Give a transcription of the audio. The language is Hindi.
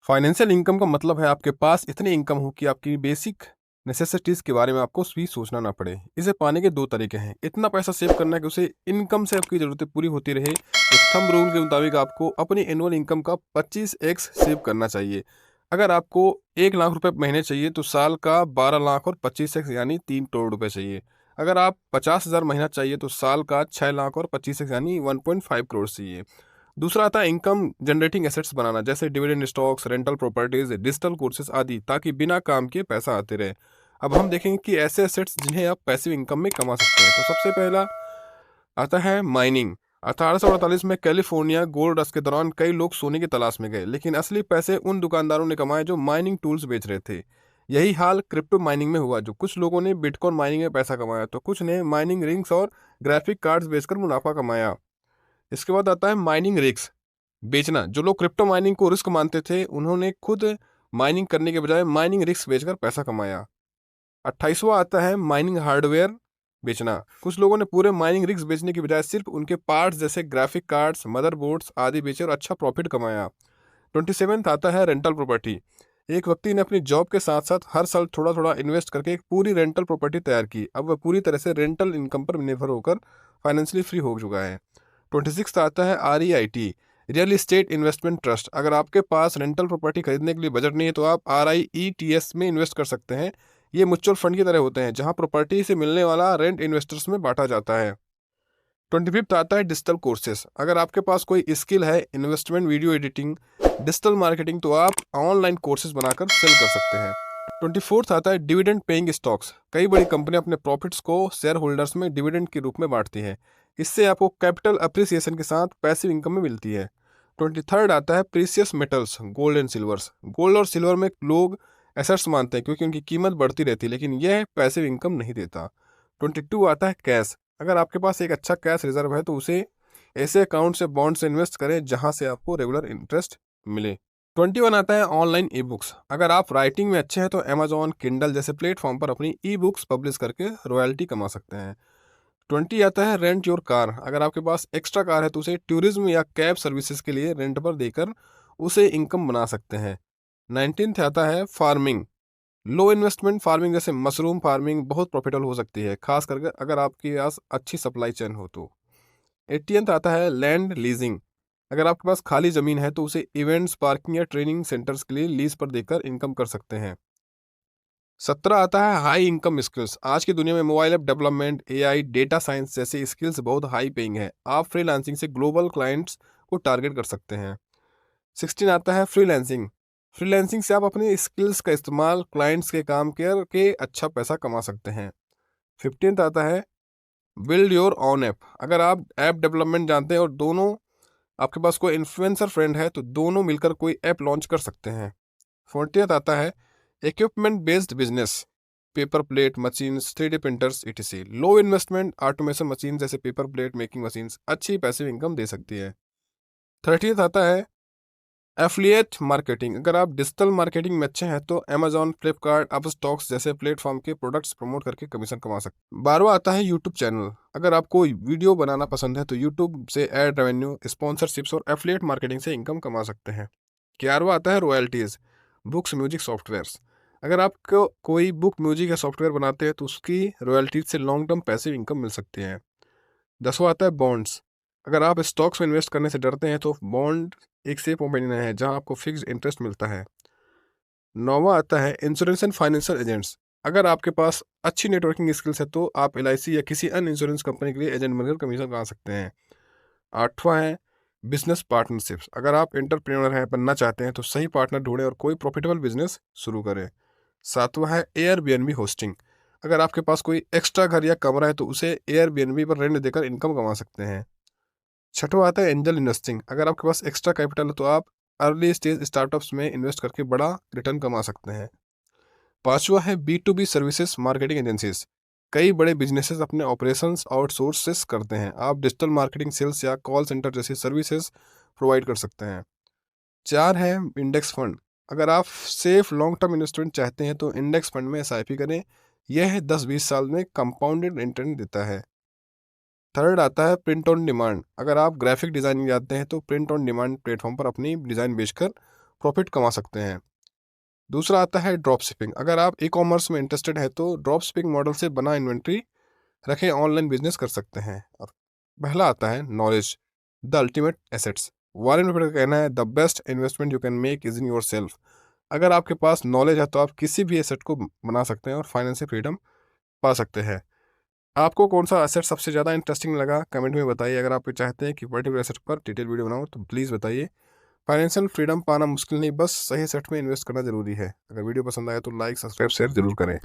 फाइनेंशियल इनकम का मतलब है आपके पास इतनी इनकम हो कि आपकी बेसिक नेसेसिटीज़ के बारे में आपको भी सोचना ना पड़े। इसे पाने के दो तरीके हैं। इतना पैसा सेव करना है कि उसे इनकम से आपकी ज़रूरतें पूरी होती रहे। एक थंब रूल के मुताबिक आपको अपनी एनुअल इनकम का 25x सेव करना चाहिए। अगर आपको 1 लाख रुपए महीने चाहिए तो साल का 12 लाख और 25x यानी 3 करोड़ रुपए चाहिए। अगर आप 50,000 महीना चाहिए तो साल का 6 लाख और 25x यानी 1.5 करोड़ चाहिए। दूसरा आता है इनकम जनरेटिंग एसेट्स बनाना, जैसे dividend stocks, rental properties, digital courses आदि, ताकि बिना काम के पैसा आते रहे। अब हम देखेंगे कि ऐसे एसेट्स जिन्हें आप पैसिव इनकम में कमा सकते हैं। तो सबसे पहला आता है माइनिंग। 1848 में कैलिफोर्निया गोल्ड रश के दौरान कई लोग सोने की तलाश में गए, लेकिन असली पैसे उन दुकानदारों ने कमाए जो माइनिंग टूल्स बेच रहे थे। यही हाल क्रिप्टो माइनिंग में हुआ, जो कुछ लोगों ने बिटकॉइन माइनिंग में पैसा कमाया तो कुछ ने माइनिंग रिंग्स और ग्राफिक कार्ड्स बेचकर मुनाफा कमाया। इसके बाद आता है माइनिंग रिग्स बेचना। जो लोग क्रिप्टो माइनिंग को रिस्क मानते थे, उन्होंने खुद माइनिंग करने के बजाय माइनिंग रिस्क बेचकर पैसा कमाया। 28वां आता है माइनिंग हार्डवेयर बेचना। कुछ लोगों ने पूरे माइनिंग रिग्स बेचने की बजाय सिर्फ उनके पार्ट्स जैसे ग्राफिक कार्ड्स, मदरबोर्ड्स आदि बेचे और अच्छा प्रॉफिट कमाया। 27वां आता है रेंटल प्रॉपर्टी। एक व्यक्ति ने अपनी जॉब के साथ साथ हर साल थोड़ा थोड़ा इन्वेस्ट करके एक पूरी रेंटल प्रॉपर्टी तैयार की। अब वह पूरी तरह से रेंटल इनकम पर निर्भर होकर फाइनेंशियली फ्री हो चुका है। 26 आता है REIT, real estate investment trust. अगर आपके पास रेंटल प्रॉपर्टी खरीदने के लिए बजट नहीं है तो आप RIETS में इन्वेस्ट कर सकते हैं। ये म्यूचुअल फंड की तरह होते हैं, जहां प्रॉपर्टी से मिलने वाला रेंट इन्वेस्टर्स में बांटा जाता है। 25 आता है डिजिटल कोर्सेस। अगर आपके पास कोई स्किल है, investment, video editing, digital marketing, तो आप ऑनलाइन कोर्सेज बनाकर सेल कर सकते हैं। 24 आता है डिविडेंड पेइंग स्टॉक्स। कई बड़ी कंपनियां अपने प्रॉफिट्स को शेयर होल्डर्स में डिविडेंड के रूप में बांटती हैं। इससे आपको कैपिटल अप्रिसिएशन के साथ पैसिव इनकम में मिलती है। 23 आता है precious metals, gold and silvers. Gold और सिल्वर में लोग एसेट्स मानते हैं क्योंकि उनकी कीमत बढ़ती रहती है, लेकिन यह पैसिव इनकम नहीं देता। 22 आता है कैश। अगर आपके पास एक अच्छा कैश रिजर्व है तो उसे ऐसे अकाउंट से बॉन्ड से इन्वेस्ट करें जहां से आपको रेगुलर इंटरेस्ट मिले। 21 आता है ऑनलाइन ई बुक्स। अगर आप राइटिंग में अच्छे हैं तो अमेजॉन, किंडल जैसे प्लेटफॉर्म पर अपनी ई बुक्स पब्लिश करके रॉयल्टी कमा सकते हैं। 20 आता है रेंट योर कार। अगर आपके पास एक्स्ट्रा कार है तो उसे टूरिज्म या कैब सर्विसेज के लिए रेंट पर देकर उसे इनकम बना सकते हैं। 19 आता है फार्मिंग। लो इन्वेस्टमेंट फार्मिंग जैसे मशरूम फार्मिंग बहुत प्रॉफिटेबल हो सकती है, खास करके अगर आपके पास अच्छी सप्लाई चेन हो तो। 80 आता है लैंड लीजिंग। अगर आपके पास खाली ज़मीन है तो उसे इवेंट्स, पार्किंग या ट्रेनिंग सेंटर्स के लिए लीज पर देकर इनकम कर सकते हैं। 17 आता है हाई इनकम स्किल्स। आज की दुनिया में mobile app development, AI, data science जैसे स्किल्स बहुत हाई पेइंग है। आप फ्रीलांसिंग से ग्लोबल क्लाइंट्स को टारगेट कर सकते हैं। 16 आता है फ्रीलांसिंग। फ्रीलांसिंग से आप अपने स्किल्स का इस्तेमाल क्लाइंट्स के काम करके अच्छा पैसा कमा सकते हैं। 15 आता है बिल्ड योर ओन ऐप। अगर आप ऐप डेवलपमेंट जानते हैं और दोनों आपके पास कोई इन्फ्लुएंसर फ्रेंड है तो दोनों मिलकर कोई ऐप लॉन्च कर सकते हैं। 40 आता है equipment based business. Paper plate machines, 3D printers etc। लो इन्वेस्टमेंट ऑटोमेशन मशीन जैसे पेपर प्लेट मेकिंग मशीन्स अच्छी पैसिव इनकम दे सकती है। 30 आता है एफिलिएट मार्केटिंग। अगर आप डिजिटल मार्केटिंग में अच्छे हैं तो अमेजॉन, फ्लिपकार्ट, अपस्टॉक्स जैसे प्लेटफॉर्म के प्रोडक्ट्स प्रमोट करके कमीशन कमा सकते हैं। 12वां आता है यूट्यूब चैनल। अगर आपको वीडियो बनाना पसंद है तो यूट्यूब से एड रेवेन्यू, स्पॉन्सरशिप्स और एफिलिएट मार्केटिंग से इनकम कमा सकते हैं। 11वां आता है रॉयल्टीज, बुक्स, म्यूजिक, सॉफ्टवेयर्स। अगर आपको कोई बुक, म्यूजिक या सॉफ्टवेयर बनाते हैं तो उसकी रॉयल्टीज से लॉन्ग टर्म पैसिव इनकम मिल सकती है। 10वां आता है बॉन्ड्स। अगर आप स्टॉक्स में इन्वेस्ट करने से डरते हैं तो बॉन्ड एक सेफ ओपिनियन है जहां आपको फिक्स्ड इंटरेस्ट मिलता है। 9वां आता है इंश्योरेंस एंड फाइनेंशियल एजेंट्स। अगर आपके पास अच्छी नेटवर्किंग स्किल्स है तो आप LIC या किसी अन्य इंश्योरेंस कंपनी के लिए एजेंट बनकर कमीशन कमा सकते हैं। 8वां है बिजनेस पार्टनरशिप्स। अगर आप एंटरप्रेन्योर हैं, बनना चाहते हैं तो सही पार्टनर ढूंढें और कोई प्रॉफिटेबल बिजनेस शुरू करें। 7वां है Airbnb होस्टिंग। अगर आपके पास कोई एक्स्ट्रा घर या कमरा है तो उसे Airbnb पर रेंट देकर इनकम कमा सकते हैं। 6वां आता है एंजल इन्वेस्टिंग। अगर आपके पास एक्स्ट्रा कैपिटल है तो आप अर्ली स्टेज स्टार्टअप्स में इन्वेस्ट करके बड़ा रिटर्न कमा सकते हैं। 5वां है B2B सर्विसेज मार्केटिंग एजेंसीज। कई बड़े बिजनेसेस अपने ऑपरेशंस आउटसोर्सेस करते हैं। आप डिजिटल मार्केटिंग, सेल्स या कॉल सेंटर जैसी सर्विसेज प्रोवाइड कर सकते हैं। 4 है इंडेक्स फंड। अगर आप सेफ लॉन्ग टर्म इन्वेस्टमेंट चाहते हैं तो इंडेक्स फंड में SIP करें। यह 10-20 साल में कंपाउंडेड रिटर्न देता है। थर्ड आता है प्रिंट ऑन डिमांड। अगर आप ग्राफिक डिज़ाइनिंग जानते हैं तो प्रिंट ऑन डिमांड प्लेटफॉर्म पर अपनी डिज़ाइन बेचकर प्रॉफिट कमा सकते हैं। दूसरा आता है ड्रॉप शिपिंग। अगर आप ई कॉमर्स में इंटरेस्टेड है तो ड्रॉप शिपिंग मॉडल से बना इन्वेंट्री रखें, ऑनलाइन बिजनेस कर सकते हैं। और पहला आता है knowledge, the ultimate assets. Warren Buffett का कहना है the best investment you can make is in your self. अगर आपके पास नॉलेज है तो आप किसी भी एसेट को बना सकते हैं और फाइनेंशियल फ्रीडम पा सकते हैं। आपको कौन सा एसेट सबसे ज़्यादा इंटरेस्टिंग लगा कमेंट में बताइए। अगर आप चाहते हैं कि पर्टिकुलर एसेट पर डिटेल वीडियो बनाऊँ तो प्लीज़ बताइए। फाइनेंशियल फ्रीडम पाना मुश्किल नहीं, बस सही एसेट में इन्वेस्ट करना जरूरी है। अगर वीडियो पसंद आए तो लाइक, सब्सक्राइब, शेयर जरूर करें।